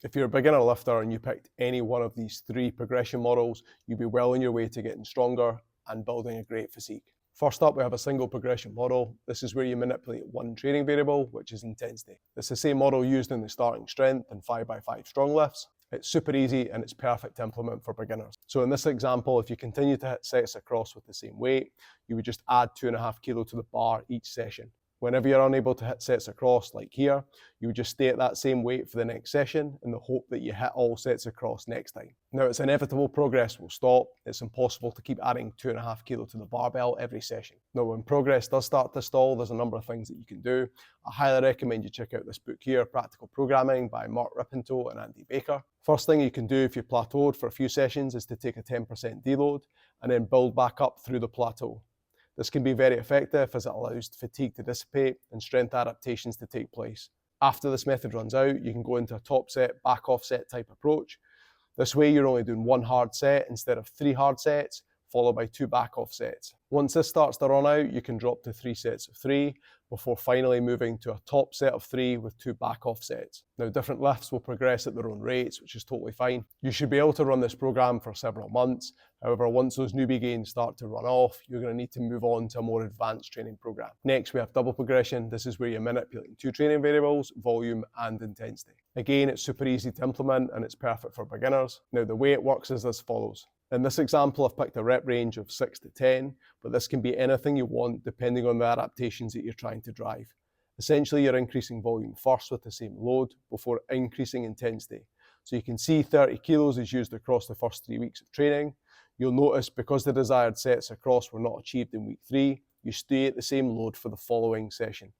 If you're a beginner lifter and you picked any one of these 3 progression models, you'll be well on your way to getting stronger and building a great physique. First up, we have a single progression model. This is where you manipulate one training variable, which is intensity. It's the same model used in the starting strength and 5x5 strong lifts. It's super easy and it's perfect to implement for beginners. So in this example, if you continue to hit sets across with the same weight, you would just add 2.5 kilo to the bar each session. Whenever you're unable to hit sets across, like here, you would just stay at that same weight for the next session in the hope that you hit all sets across next time. Now, it's inevitable progress will stop. It's impossible to keep adding 2.5 kilo to the barbell every session. Now, when progress does start to stall, there's a number of things that you can do. I highly recommend you check out this book here, Practical Programming by Mark Rippinto and Andy Baker. First thing you can do if you've plateaued for a few sessions is to take a 10% deload and then build back up through the plateau. This can be very effective as it allows fatigue to dissipate and strength adaptations to take place. After this method runs out, you can go into a top set, back off set type approach. This way you're only doing 1 hard set instead of 3 hard sets, followed by 2 back off sets. Once this starts to run out, you can drop to 3 sets of 3 before finally moving to a top set of 3 with 2 back off sets. Now, different lifts will progress at their own rates, which is totally fine. You should be able to run this program for several months. However, once those newbie gains start to run off, you're going to need to move on to a more advanced training program. Next, we have double progression. This is where you're manipulating 2 training variables, volume and intensity. Again, it's super easy to implement and it's perfect for beginners. Now, the way it works is as follows. In this example, I've picked a rep range of 6 to 10, but this can be anything you want depending on the adaptations that you're trying to drive. Essentially, you're increasing volume first with the same load before increasing intensity. So you can see 30 kilos is used across the first 3 weeks of training. You'll notice because the desired sets across were not achieved in week 3, you stay at the same load for the following session.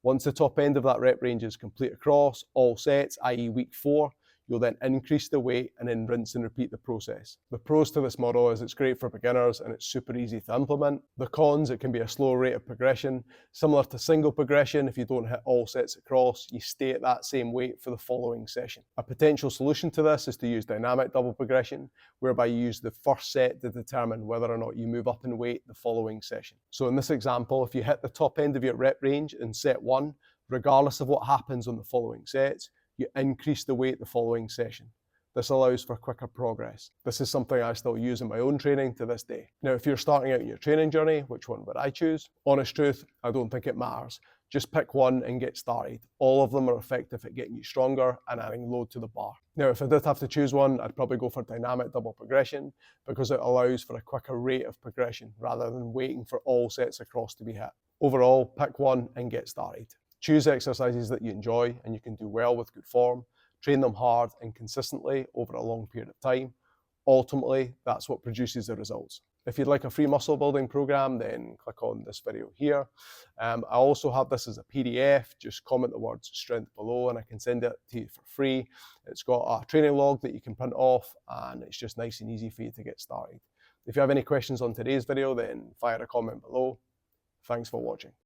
Once the top end of that rep range is complete across all sets, i.e. week 4, you'll then increase the weight and then rinse and repeat the process. The pros to this model is it's great for beginners and it's super easy to implement. The cons, it can be a slow rate of progression. Similar to single progression, if you don't hit all sets across, you stay at that same weight for the following session. A potential solution to this is to use dynamic double progression, whereby you use the first set to determine whether or not you move up in weight the following session. So in this example, if you hit the top end of your rep range in set 1, regardless of what happens on the following sets, you increase the weight the following session. This allows for quicker progress. This is something I still use in my own training to this day. Now, if you're starting out in your training journey, which one would I choose? Honest truth, I don't think it matters. Just pick one and get started. All of them are effective at getting you stronger and adding load to the bar. Now, if I did have to choose one, I'd probably go for dynamic double progression because it allows for a quicker rate of progression rather than waiting for all sets across to be hit. Overall, pick one and get started. Choose exercises that you enjoy and you can do well with good form. Train them hard and consistently over a long period of time. Ultimately, that's what produces the results. If you'd like a free muscle building program, then click on this video here. I also have this as a PDF. Just comment the words strength below and I can send it to you for free. It's got a training log that you can print off and it's just nice and easy for you to get started. If you have any questions on today's video, then fire a comment below. Thanks for watching.